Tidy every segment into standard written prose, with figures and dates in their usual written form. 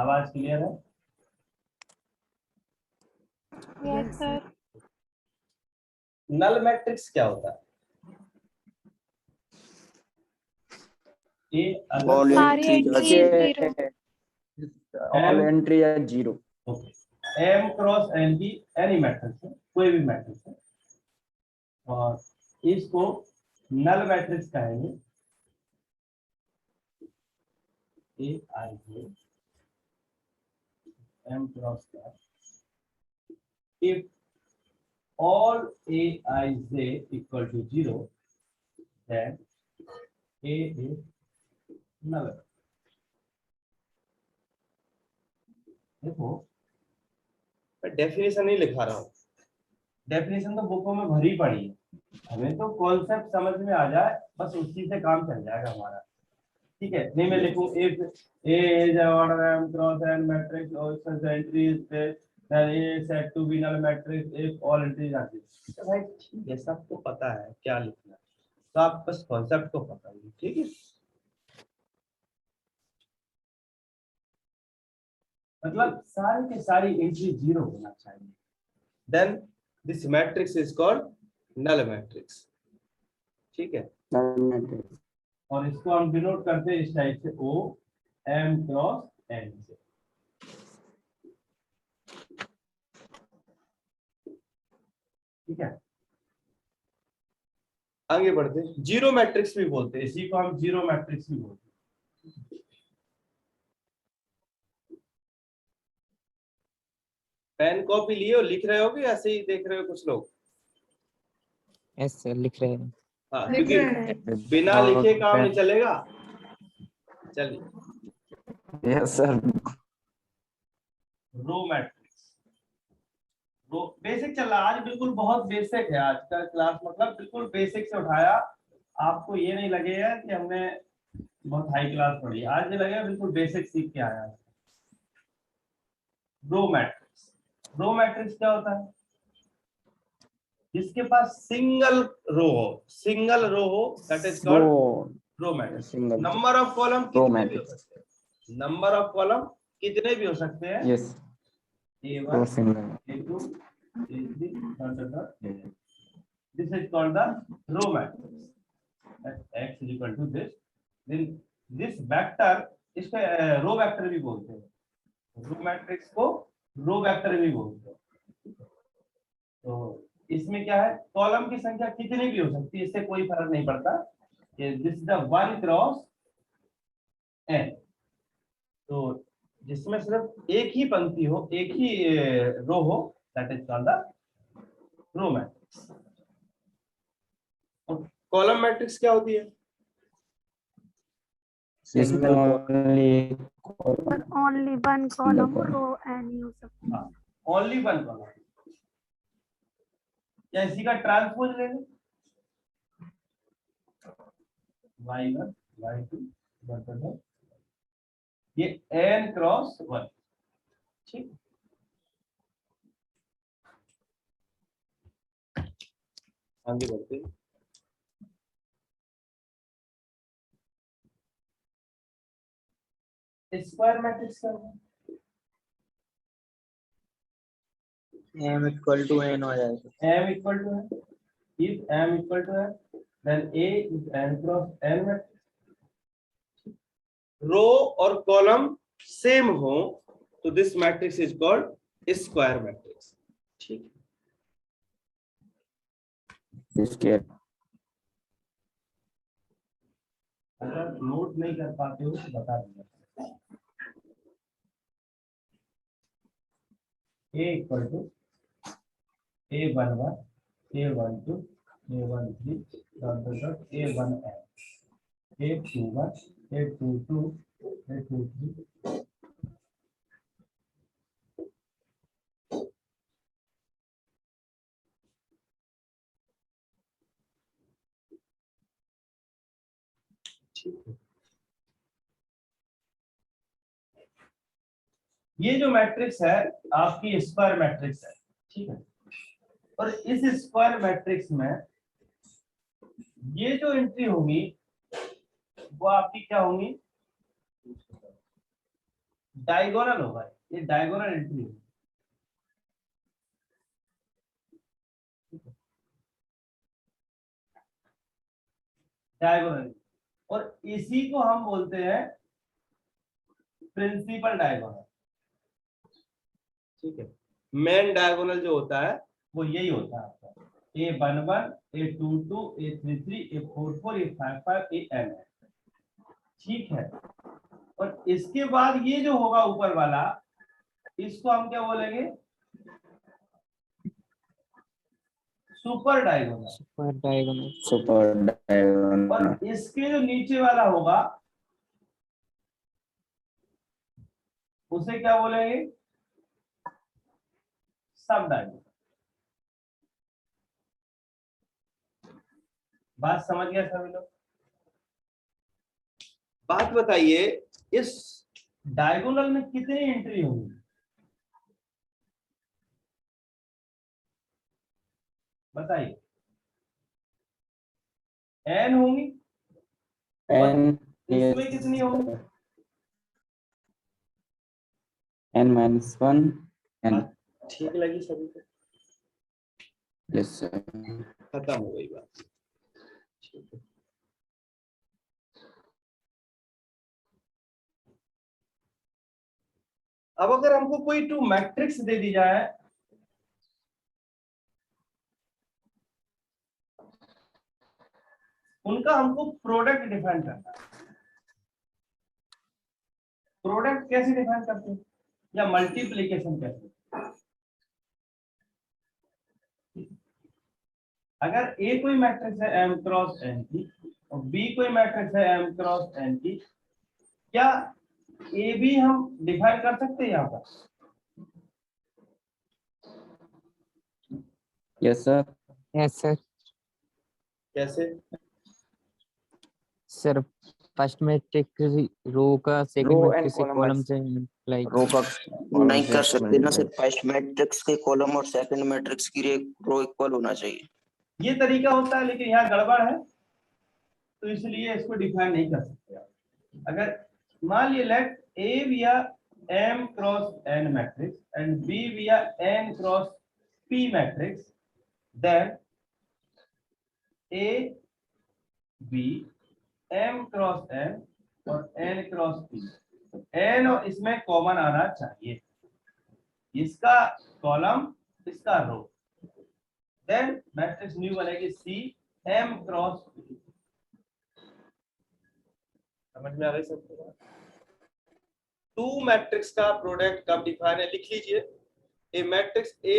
आवाज क्लियर है? Yes sir. Null matrix क्या होता है? ये All सारी entries entry zero. all entry है 0। एम क्रॉस एन की एनी मैट्रिक्स है, कोई भी मैट्रिक्स है, और इसको नल मैट्रिक्स कहेंगे। A I J M cross if all aij equal to 0, then A is null। देखो मैं डेफिनेशन नहीं लिखा रहा हूँ, डेफिनेशन तो बुकों में भरी पड़ी है, हमें तो कॉन्सेप्ट समझ में आ जाए बस, उसी से काम चल जाएगा हमारा। ठीक है, नहीं मैं लिखूं if A is a order m cross n matrix or such entry is there, then A is said to be null matrix if all entries are zero। तो भाई ठीक है, सबको पता है क्या लिखना है, तो आप बस कॉन्सेप्ट को पकड़िए। ठीक है, मतलब सारी की सारी एंट्री 0 होना चाहिए, then this matrix is called null matrix. ठीक है, और इसको हम डिनोट करते हैं इस टाइप से O m क्रॉस n से। ठीक है, आगे बढ़ते हैं। जीरो मैट्रिक्स भी बोलते हैं, इसी को हम जीरो मैट्रिक्स भी बोलते हैं। पेन कॉपी लिए हो, लिख रहे हो कि ऐसे ही देख रहे हो कुछ लोग? यस सर लिख रहे हैं। हाँ, क्योंकि बिना लिखे काम नहीं चलेगा। चलिए, यस सर। रो मैट्रिक्स, रो बेसिक चल रहा है आज, बिल्कुल बहुत बेसिक है आज का क्लास, मतलब बिल्कुल बेसिक से उठाया। आपको ये नहीं लगेगा कि हमने बहुत हाई क्लास पढ़ी, आज ये लगेगा बिल्कुल बेसिक सीख के आया। रो मैट्रिक्स, रो मैट्रिक्स क्या होता है? जिसके पास सिंगल रो हो, that is called row matrix. Number of column कितने भी हो सकते हैं, नंबर ऑफ कॉलम कितने भी हो सकते हैं। Yes A1 A2 A3 this is called the row matrix. x is equal to this, then this vector, इसको रो वेक्टर भी बोलते हैं, रो मैट्रिक्स को रो वेक्टर भी बोलते हैं। तो इसमें क्या है, कॉलम की संख्या कितनी भी हो सकती है, इससे कोई फर्क नहीं पड़ता। This is the 1 cross n, तो जिसमें सिर्फ एक ही पंक्ति हो, एक ही रो हो, that is called the row matrix. Column matrix क्या होती है? ओनली वन कॉलम रो एन यूज सकते हैं। ओनली वन कॉलम, या इसी का ट्रांसपोज ले लें, y1 y2 ये n क्रॉस 1। ठीक, आगे बढ़ते हैं। स्क्वायर मैट्रिक्स क्या है? m इक्वल टू n हो जाएगा। m इक्वल टू है, if m इक्वल टू है, then A is n cross n matrix. Row और कॉलम सेम हो तो this matrix is called square matrix. ठीक, अगर नोट नहीं कर पाते हो तो बता दूंगा। A equal to A11 A12 A13 A1n A21 A22 A23। ठीक है, ये जो मैट्रिक्स है आपकी स्क्वायर मैट्रिक्स है। ठीक है, और इस स्क्वायर मैट्रिक्स में ये जो एंट्री होगी वो आपकी क्या होंगी, डायगोनल होगा, ये डायगोनल एंट्री है। डायगोनल, और इसी को हम बोलते हैं प्रिंसिपल डायगोनल। ठीक है, मेन डायगोनल जो होता है वो यही होता है आपका A11, A22, A33, A44, A55, AN। ठीक है, और इसके बाद ये जो होगा ऊपर वाला, इसको हम क्या बोलेंगे? Super diagonal. Super diagonal. Super diagonal. और इसके जो नीचे वाला होगा उसे क्या बोलेंगे? सब डायगोनल। बात समझ गया सभी लोग? बात बताइए, इस डायगोनल में कितनी एंट्री होंगी? बताइए। n होंगी। n इसमें कितनी होंगी? n-1 n। ठीक लगी सभी को? Yes sir. खत्म हो गई बात। ठीक है, अब अगर हमको कोई टू मैट्रिक्स दे दी जाए, उनका हमको प्रोडक्ट डिफाइन करना है। प्रोडक्ट कैसे डिफाइन करते हैं, या मल्टीप्लीकेशन कैसे? अगर A कोई मैट्रिक्स है m क्रॉस n की, और B कोई मैट्रिक्स है m क्रॉस n की, क्या A भी हम डिफाइन कर सकते हैं यहाँ पर? Yes sir. Yes sir. कैसे? सर फर्स्ट मैट्रिक्स रो का, second Row and matrix column column से लाइक रो का नहीं कर सकते ना सर, फर्स्ट मैट्रिक्स के कॉलम और सेकंड मैट्रिक्स की रो इक्वल होना चाहिए। ये तरीका होता है, लेकिन यहाँ गड़बड़ है, तो इसलिए इसको डिफाइन नहीं कर सकते आप। अगर मान लीजिए let A via m cross n matrix and B via n cross p matrix, then A B m cross n और n क्रॉस p, n और इसमें कॉमन आना चाहिए, इसका कॉलम इसका रो, देन मैट्रिक्स न्यू बनेगी C m क्रॉस p। समझ में आ रही सबको? टू मैट्रिक्स का प्रोडक्ट कब डिफाइन है, लिख लीजिए। ए मैट्रिक्स A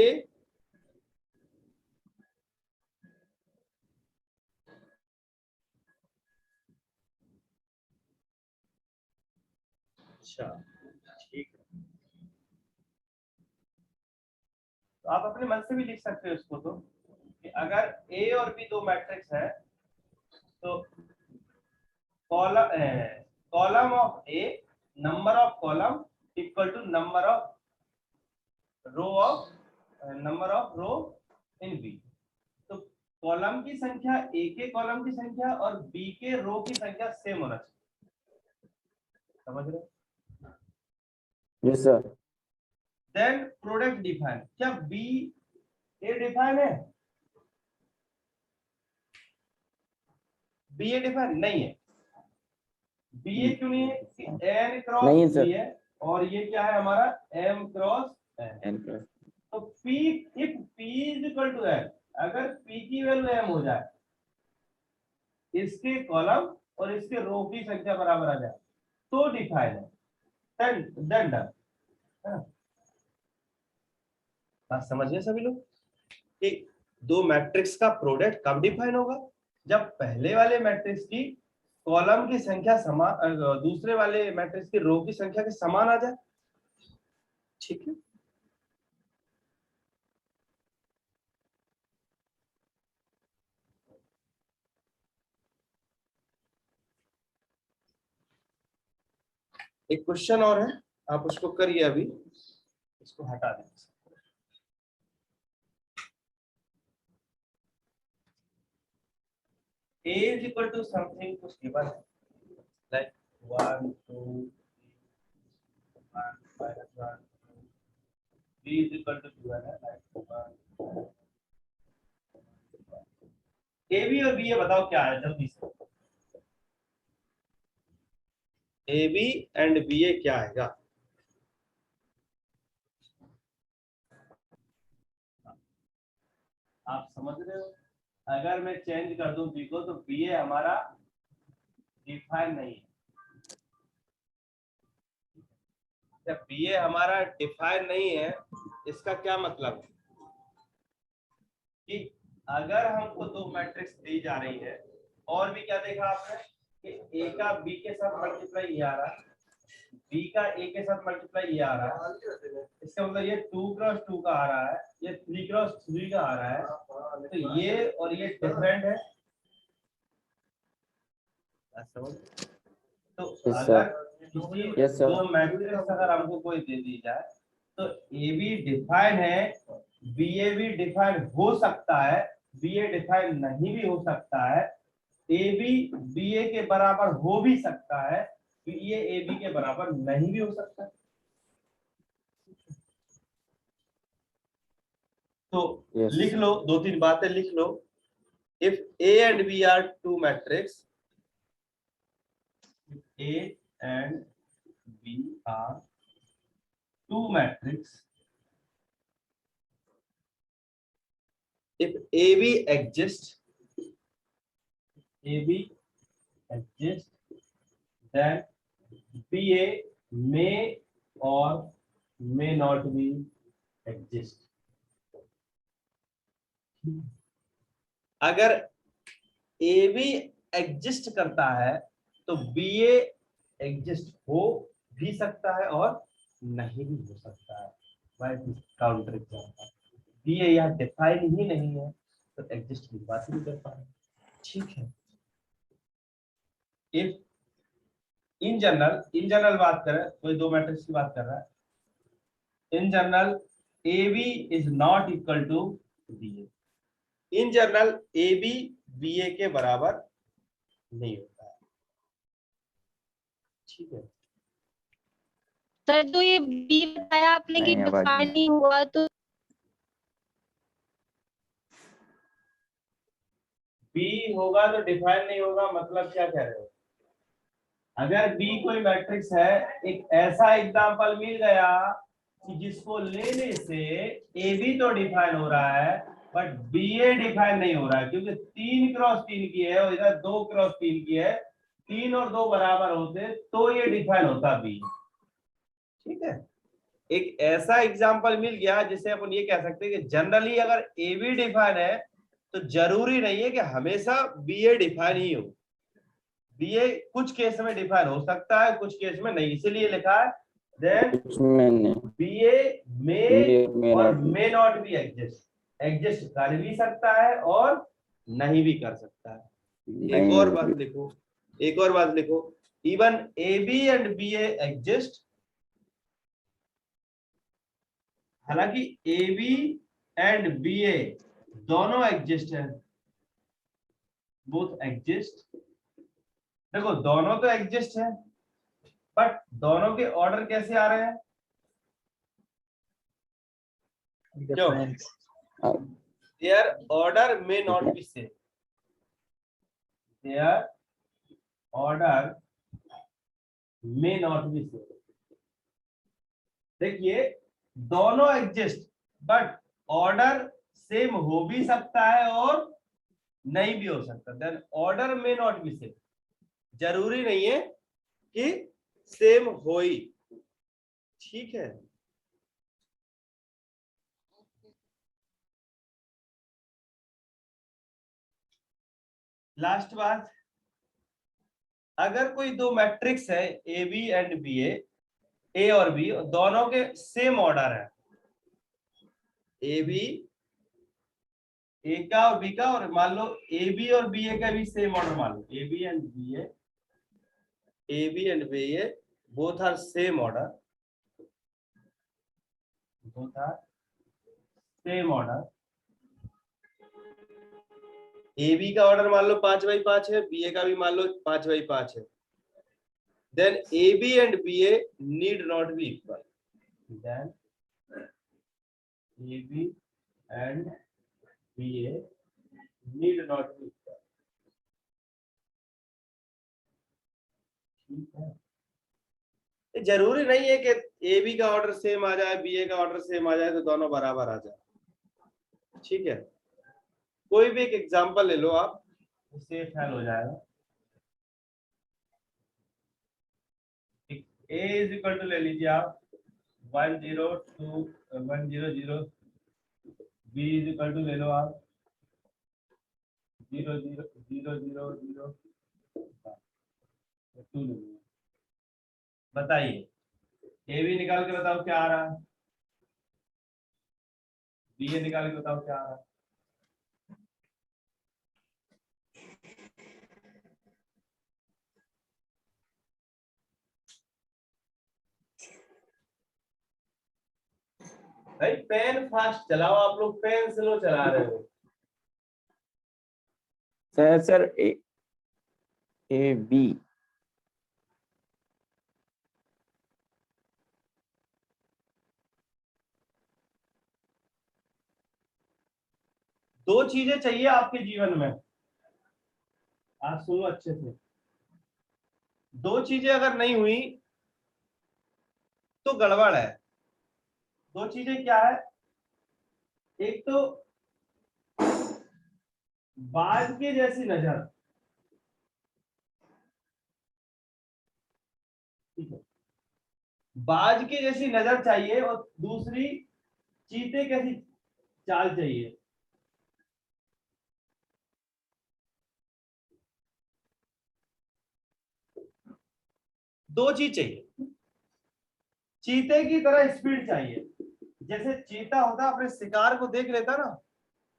अच्छा, ठीक है, तो आप अपने मन से भी लिख सकते हो इसको, तो कि अगर A और B दो मैट्रिक्स है, तो column of A, number of column equal to number of row in B। तो कॉलम की संख्या A के कॉलम की संख्या और B के रो की संख्या सेम होना चाहिए। समझ रहे? Yes sir. Then product define, क्या B A डिफाइन है? B A डिफाइन नहीं है। B A क्यों नहीं है? कि n क्रॉस नहीं है B सर। है, और ये क्या है हमारा m cross n। n plus। तो P, if P is equal to n, अगर P की वैल्यू m हो जाए, इसके कॉलम और इसके रो की संख्या बराबर आ जाए, तो डिफाइन है, देन डन। बात समझिए सभी लोग कि दो मैट्रिक्स का प्रोडक्ट कब डिफाइन होगा? जब पहले वाले मैट्रिक्स की कॉलम की संख्या समान, दूसरे वाले मैट्रिक्स की रो की संख्या के समान आ जाए। ठीक है, एक क्वेश्चन और है, आप उसको करिए अभी, इसको हटा दें। A is equal to something कुछ given है, like 1 2 B is equal to 2 है ना। ए बी और बी ए बताओ क्या है जल्दी से। ए बी एंड बी ए क्या आएगा? आप समझ रहे हो? अगर मैं चेंज कर दूं बी को तो बी ए हमारा डिफाइन नहीं है। जब बी ए हमारा डिफाइन नहीं है इसका क्या मतलब है कि अगर हमको दो मैट्रिक्स दी जा रही है और भी क्या देखा आपने कि ए का बी के साथ मल्टीप्लाई ये आ रहा है, बी का ए के साथ मल्टीप्लाई ये आ रहा है, इसका मतलब ये 2x2 का आ रहा है, ये 3x3 का आ रहा है, तो ये और ये डिफरेंट है। तो Yes, अगर sir. किसी Yes, sir. दो मैट्रिक्स अगर हमको कोई दे दी जाए तो ए बी डिफाइन है, बी ए भी डिफाइन हो सकता है, बी ए डिफाइन नहीं भी हो सकता है, ए बी बी ए के बराबर हो भी सकता है, बी ए बी के बराबर नहीं भी हो सकता है। तो Yes. लिख लो, दो तीन बातें लिख लो। If A and B are two matrix, A and B are two matrix. If AB exists, then BA may or may not be exist. अगर AB एग्जिस्ट करता है तो BA एग्जिस्ट हो भी सकता है और नहीं भी हो सकता है। बाय काउंटर एग्जांपल BA यहाँ डिफाइन ही नहीं है तो एग्जिस्ट की बात नहीं कर पाए। ठीक है। इफ इन जनरल बात करें, कोई दो मैट्रिक्स की बात कर रहा है, in general AB is not equal to BA। In general AB BA के बराबर नहीं होता है। ठीक है। सर जो ये बी बताया आपने कि नहीं, आवाज डिफाइन नहीं। नहीं हुआ तो बी होगा तो डिफाइन नहीं होगा, मतलब क्या कह रहे हो? अगर बी कोई मैट्रिक्स है, एक ऐसा एग्जांपल मिल गया कि जिसको लेने से ए बी तो डिफाइन हो रहा है बट बी ए डिफाइन नहीं हो रहा है, क्योंकि 3x3 की है और इधर 2x3 की है, 3 और 2 बराबर होते तो ये डिफाइन होता बी। ठीक है। एक ऐसा एग्जांपल मिल गया जिसे अपन ये कह सकते हैं कि जनरली अगर ए बी डिफाइन है तो जरूरी नहीं है कि हमेशा बी ए डिफाइन ही हो। बी ए कुछ केस में डिफाइन हो सकता है, कुछ केस में नहीं, इसीलिए लिखा है देन कुछ में नहीं। बी ए मे और मे नॉट बी एग्जिस्ट। एग्जिस्ट कर भी सकता है और नहीं भी कर सकता है। एक और बात लिखो, even A B and B A exist. हालांकि A B and B A दोनों एग्जिस्ट है, बोथ एग्जिस्ट। देखो दोनों तो एग्जिस्ट है बट दोनों के ऑर्डर कैसे आ रहे हैं? Difference Their order may not be same. Their order may not be same. देखिए दोनों एग्जिस्ट बट ऑर्डर सेम हो भी सकता है और नहीं भी हो सकता। Then order may not be same, जरूरी नहीं है कि सेम हो ही। ठीक है। लास्ट बात, अगर कोई दो मैट्रिक्स है ए बी एंड बी ए और बी दोनों के सेम ऑर्डर है, ए बी ए का और बी का, और मान लो ए बी और बी ए का भी सेम ऑर्डर, मान लो A B and B A both are same order, A B का ऑर्डर मान लो 5 बाई 5 है, बी ए का भी मान लो 5 बाई 5 है, then AB and BA need not be equal. Then AB and BA need not be equal. ठीक है, ये जरूरी नहीं है कि AB का ऑर्डर सेम आ जाए, BA का ऑर्डर सेम आ जाए तो दोनों बराबर आ जाए। ठीक है, कोई भी एक एग्जांपल ले लो आप, उससे हल हो जाएगा। A इज इक्वल टू ले लीजिए आप 102 100, B इज इक्वल टू ले लो आप 00002। बताइए ए बी निकाल के बताओ क्या आ रहा है, बी ए निकाल के बताओ क्या आ रहा है। भाई पेन फास्ट चलाओ, आप लोग पेन स्लो चला रहे हो। सर ए बी दो चीजें चाहिए आपके जीवन में, आप सुनो अच्छे से। दो चीजें अगर नहीं हुई तो गड़बड़ है। दो चीजें क्या है, एक तो बाज के जैसी नजर, ठीक है, बाज के जैसी नजर चाहिए, और दूसरी चीते कैसी चाल चाहिए। दो चीज चाहिए, चीते की तरह स्पीड चाहिए। जैसे चीता होता है अपने शिकार को देख लेता ना,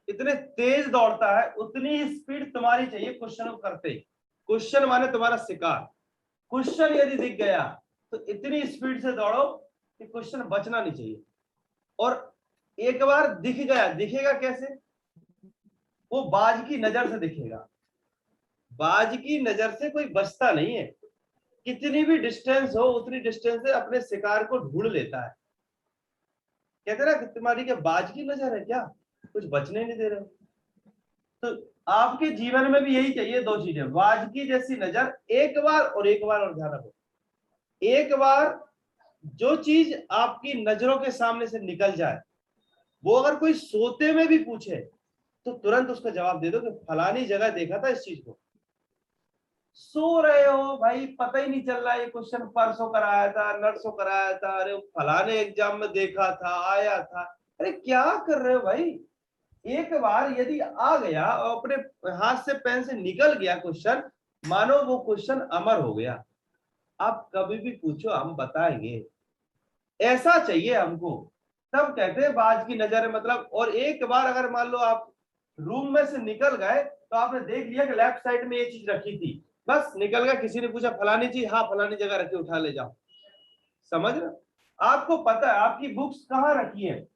इतने तेज दौड़ता है, उतनी ही स्पीड तुम्हारी चाहिए क्वेश्चन को करते ही। क्वेश्चन माने तुम्हारा शिकार, क्वेश्चन यदि दिख गया तो इतनी स्पीड से दौड़ो कि क्वेश्चन बचना नहीं चाहिए। और एक बार दिख गया, दिखेगा कैसे, वो बाज की नजर से दिखेगा। बाज की नजर से कोई बचता नहीं है, कितनी भी डिस्टेंस हो उतनी डिस्टेंस से अपने शिकार को ढूंढ लेता है। कहते ना कि तुम्हारी क्या बाज की नजर है क्या, कुछ बचने नहीं दे रहे हो। तो आपके जीवन में भी यही चाहिए, दो चीजें, बाज की जैसी नजर एक बार, और एक बार और ध्यान रखो, एक बार जो चीज आपकी नजरों के सामने से निकल जाए, वो अगर कोई सोते में भी पूछे तो तुरंत उसका जवाब दे दो कि फलानी जगह देखा था इस चीज को। सो रहे हो भाई, पता ही नहीं चल रहा ये क्वेश्चन परसों कराया था, नरसों कराया था, अरे फलाने एग्जाम में देखा था, आया था। अरे क्या कर रहे हो भाई, एक बार यदि आ गया और अपने हाथ से पेन से निकल गया क्वेश्चन, मानो वो क्वेश्चन अमर हो गया। आप कभी भी पूछो हम बताएंगे, ऐसा चाहिए हमको। तब कहते हैं बाज की नजर है मतलब। और एक बार अगर मान लो आप रूम में से निकल गए तो आपने देख लिया कि लेफ्ट साइड में ये चीज रखी थी, बस निकल गया, किसी ने पूछा फलानी चीज, हाँ फलानी जगह रखी, उठा ले जाओ। समझ रहे, आपको पता है आपकी बुक्स कहाँ रखी है,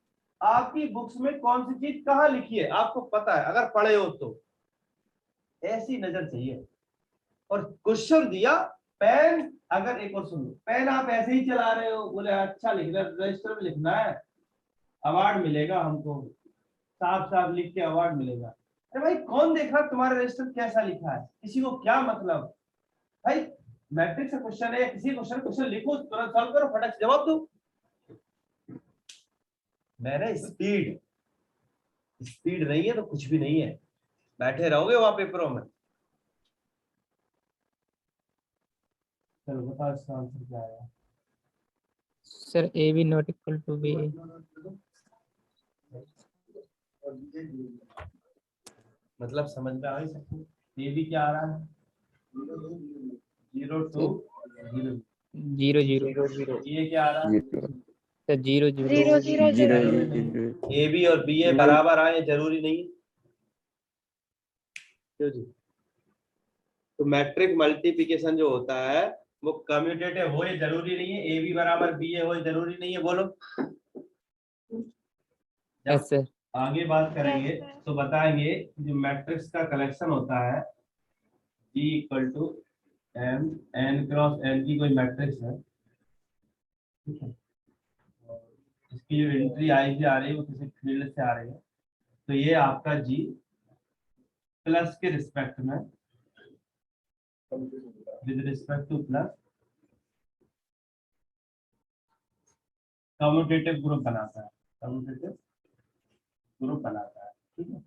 आपकी बुक्स में कौन सी चीज कहाँ लिखी है, आपको पता है अगर पढ़े हो तो। ऐसी नजर चाहिए। और क्वेश्चन दिया, पेन, अगर एक और सुन लो, पेन आप ऐसे ही चला रहे हो, बोले अच्छा लिख रहे, रजिस्टर में लिखना है, अवार्ड मिलेगा हमको, साफ साफ लिख के अवार्ड मिलेगा। अरे भाई कौन देख रहा तुम्हारा रजिस्टर कैसा लिखा है, किसी को क्या मतलब। भाई मैट्रिक्स का क्वेश्चन है, किसी क्वेश्चन लिखो, तुरंत सॉल्व करो, फटक से जवाब दो। मेरा स्पीड नहीं है तो कुछ भी नहीं है, बैठे रहोगे वहां पेपरों में। चलो बताओ इसका आंसर क्या है। Sir A B not equal to B. मतलब समझ में आ ही सकती, ये भी क्या आ रहा है 0 2 0, 0 0 ये क्या आ रहा है, सर 0 0 0 0 ए बी और बी ए बराबर आए जरूरी नहीं है क्यों जी। तो मैट्रिक मल्टीप्लिकेशन जो होता है वो कम्यूटेटिव हो, ये जरूरी नहीं है, ए बी बराबर बी ए हो जरूरी नहीं है। बोलो, यस सर। आगे बात करेंगे तो बताएंगे जो मैट्रिक्स का कलेक्शन होता है G equal to M N cross N की कोई मैट्रिक्स है, ठीक है, और इसकी जो एंट्री आई से आ रही है वो किसी फील्ड से आ रही है, तो ये आपका जी प्लस के रिस्पेक्ट में, with respect two plus commutative group बनाता है, कम्यूटेटिव ग्रुप बनाता है, ठीक है,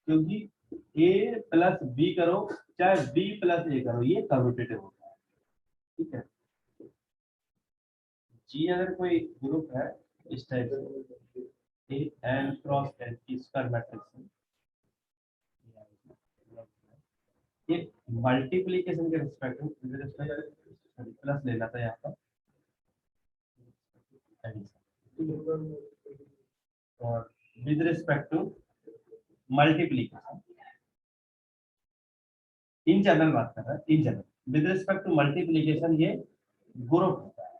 क्योंकि ए प्लस बी करो चाहे बी प्लस ए करो ये कम्यूटेटिव होता है, ठीक है। जी अगर कोई ग्रुप है इस टाइप से, ए एन क्रॉस एन की स्क्वायर मैट्रिक्स है, ये मल्टीप्लिकेशन के रिस्पेक्ट में प्लस लेना था यहाँ पर, और with respect to multiplication, in general बात कर रहा है, in general with respect to multiplication ये ग्रुप होता है,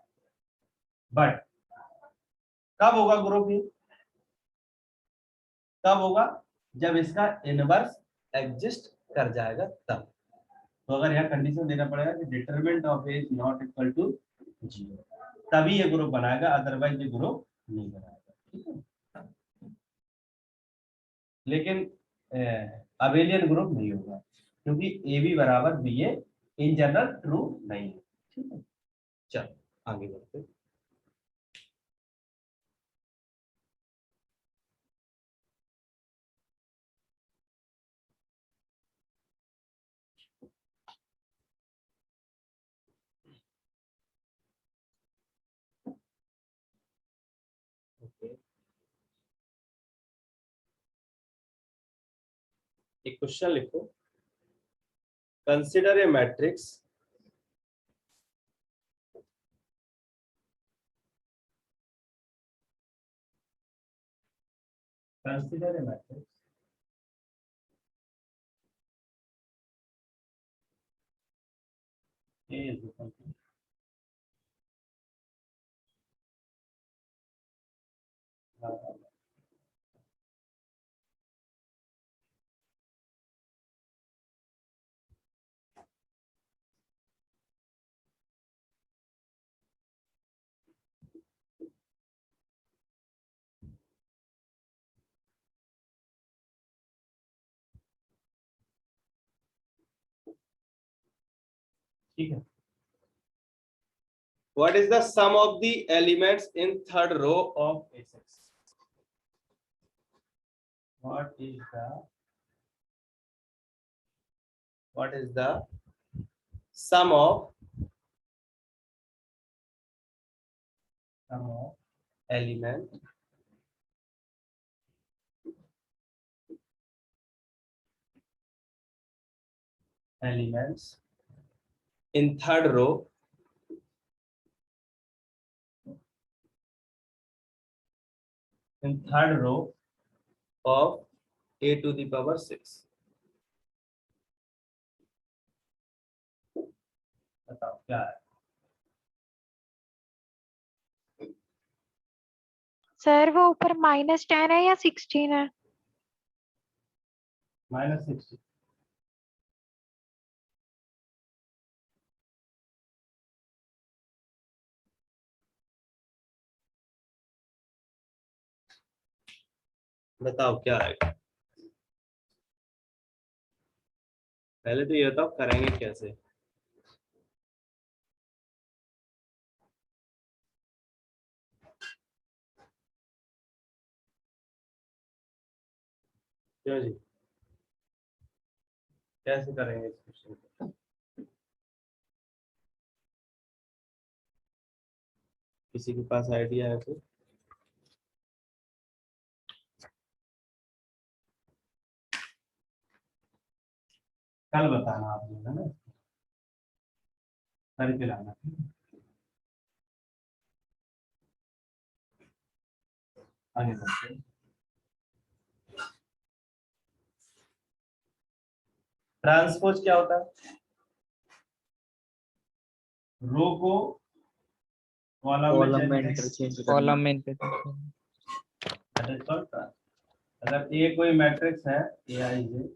बट कब होगा ग्रुप, ये तब होगा जब इसका इनवर्स एग्जिस्ट कर जाएगा तब। तो अगर यह कंडीशन देना पड़ेगा कि determinant of A is not equal to 0, तभी ये ग्रुप बनाएगा, अदरवाइज ये ग्रुप नहीं बनाएगा, ठीक है। लेकिन अबेलियन ग्रुप नहीं होगा क्योंकि ए बी बराबर B A in general true नहीं है, ठीक है। चलो आगे बढ़ते हैं। एक क्वेश्चन लिखो, consider a matrix consider a matrix A is equal to ठीक है। What is the sum of the elements in third row of A6? What is the sum of element elements in third row of a to the power 6? बताओ क्या है? Sir वो ऊपर -10 है या 16 है? -60। बताओ क्या आएगा? पहले तो ये बताओ करेंगे कैसे? क्यों जी, कैसे करेंगे इस क्वेश्चन को? किसी के पास आइडिया है तो? कल बताना आप लोग, है ना, करके लाना। आगे बढ़ते हैं। ट्रांसपोज क्या होता है? रो को कॉलम में इंटरचेंज कॉलम में अगर ए कोई मैट्रिक्स है ए I J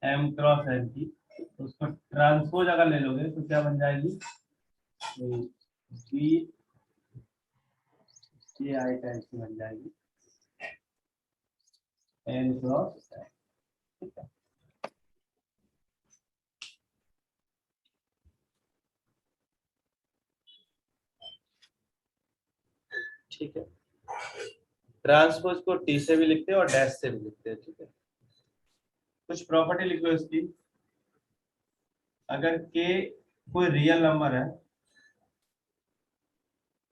M cross N की, तो उसको ट्रांसपोज अगर ले लोगे तो क्या बन जाएगी, बी के आई टाइप की बन जाएगी एन क्रॉस, ठीक है। ठीक है, ट्रांसपोज को टी से भी लिखते हैं और डैश से भी लिखते हैं, ठीक है। कुछ प्रॉपर्टी लिख लो इसकी। अगर के कोई रियल नंबर है,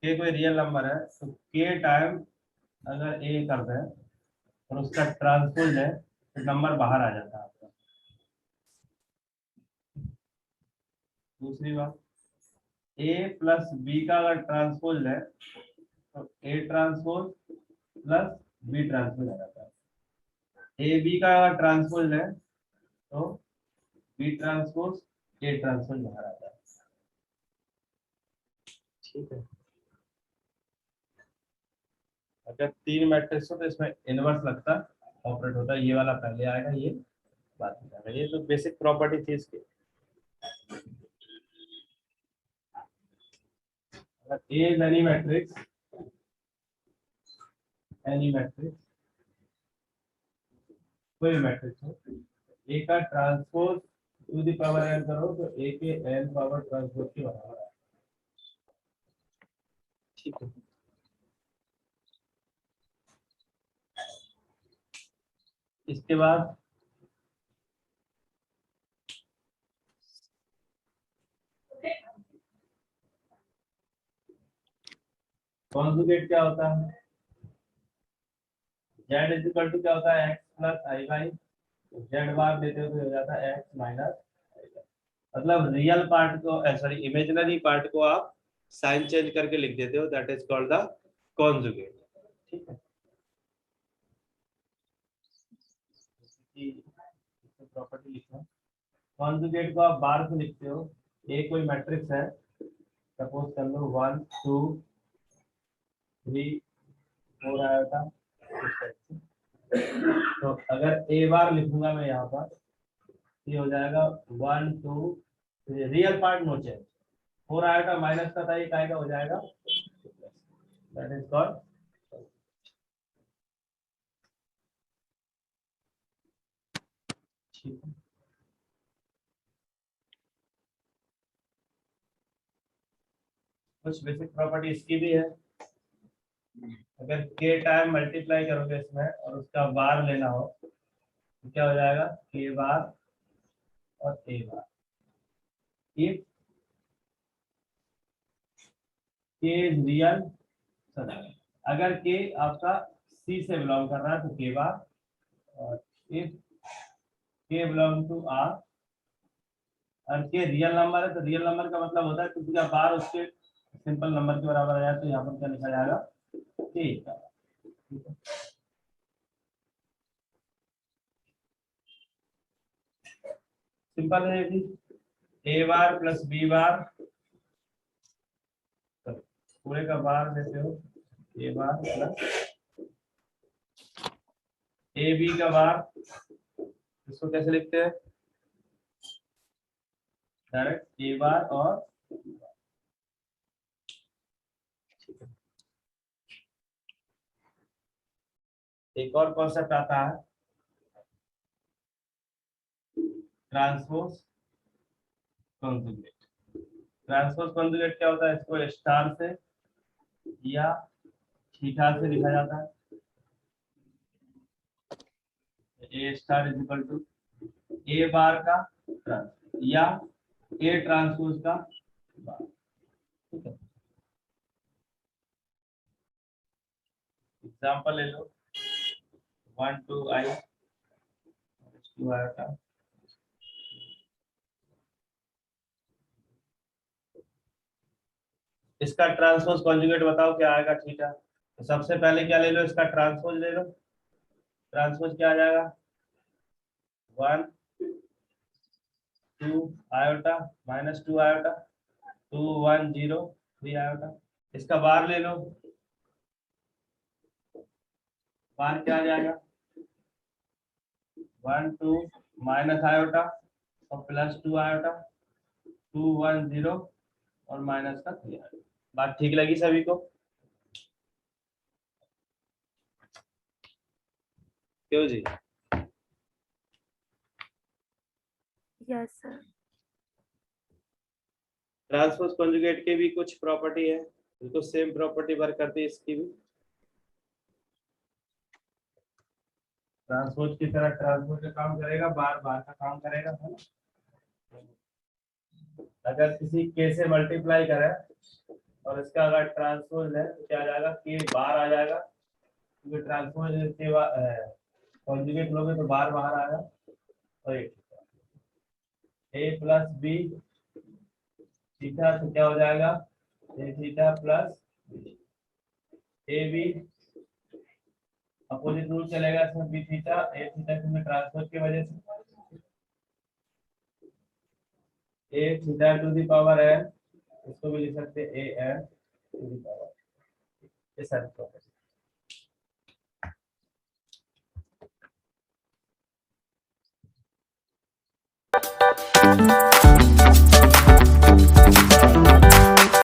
के कोई रियल नंबर है तो के टाइम अगर ए कर दें और उसका ट्रांसपोज है तो नंबर बाहर आ जाता है आपका। दूसरी बात, ए प्लस बी का अगर ट्रांसपोज है तो A transpose plus B transpose आ जाता है। ए बी का अगर ट्रांसपोज है तो बी ट्रांसपोज ए ट्रांसपोज बाहर आता है, ठीक है। अगर 3 मैट्रिक्स हो तो इसमें इनवर्स लगता ऑपरेट होता है, ये वाला पहले आएगा, ये बाद में आएगा। ये तो बेसिक प्रॉपर्टी थी इसकी। अगर ए इज एनी मैट्रिक्स, कोई मैट्रिक्स हो, ए का transpose to the power N करो तो ए के एन पावर ट्रांसपोज के बराबर है, ठीक है। इसके बाद कॉन्जुगेट क्या होता है, जेड इज इक्वल टू क्या होता है, x plus i by z bar देते हो तो हो जाता है एक्स माइनस, मतलब रियल पार्ट को सॉरी इमेजिनरी पार्ट को आप साइन चेंज करके लिख देते हो, that is called the conjugate, ठीक है। प्रॉपर्टी लिखना, कॉन्जुगेट को आप बार से लिखते हो। ए कोई मैट्रिक्स है, सपोज कर लो 1 2 3 4 आया था, तो अगर ए बार लिखूंगा मैं यहाँ पर, ये हो जाएगा 1 2, रियल पार्ट नो चेंज, 4 आएगा माइनस का था, एक आएगा हो जाएगा, दैट इज कॉल्ड, ठीक है। कुछ बेसिक प्रॉपर्टी इसकी भी है। अगर के टाइम मल्टीप्लाई करोगे इसमें और उसका बार लेना हो तो क्या हो जाएगा, के बार और ए बार। इफ के इज रियल, अगर के आपका सी से बिलोंग कर रहा है तो के बार, और इफ के बिलोंग टू आर और के रियल नंबर है तो रियल नंबर का मतलब होता है किसी का बार उसके सिंपल नंबर के बराबर आ जाए तो यहाँ पर क्या लिखा जाएगा, के का, ठीक है। सिंपल है ये, ए बार प्लस बी बार, पूरे का बार देते हो, ए बार प्लस ए बी का बार, इसको कैसे लिखते हैं, डायरेक्ट ए बार और बी बार, ठीक है। एक और कॉन्सेप्ट आता है ट्रांसपोज कॉन्जुगेट। ट्रांसपोज कॉन्जुगेट क्या होता है, इसको स्टार से या थीटा से लिखा जाता है। ए स्टार इज इक्वल टू ए बार का ट्रांसपोज या ए ट्रांसपोज का बार, ठीक है। एग्जांपल ले लो 1 2 आई 2 आया, इसका ट्रांसपोज कॉन्जुगेट बताओ क्या आएगा, थीटा। तो सबसे पहले क्या ले लो, इसका ट्रांसपोज ले लो। ट्रांसपोज क्या आ जाएगा, 1 2 आयोटा माइनस 2 आयोटा 2 1 0 3 आयोटा। इसका बार ले लो, बार क्या आ जाएगा, 1 2 माइनस आयोटा और प्लस 2 आयोटा, 210 और माइनस का 3 बात ठीक लगी सभी को? क्यों जी? Yes, sir. ट्रांसपोज कॉन्जुगेट के भी कुछ प्रॉपर्टी है, बिल्कुल सेम प्रॉपर्टी वर्क करती है इसकी भी। ट्रांसपोज की तरह ट्रांसपोज का काम करेगा, बार बार का काम करेगा, है ना? अगर किसी के से मल्टीप्लाई करें और इसका अगर ट्रांसपोज है तो क्या आ जाएगा, के बार आ जाएगा, क्योंकि ट्रांसपोज के कॉन्जुगेट लोगे तो बार बाहर आएगा। और ए प्लस बी थीटा तो क्या हो जाएगा, A theta plus A B, opposite rule चलेगा इसमें, बी थीटा ए थीटा में ट्रांसपोज की वजह से A theta to the power है, इसको भी लिख सकते हैं A N to the power, ये सारी प्रॉपर्टी।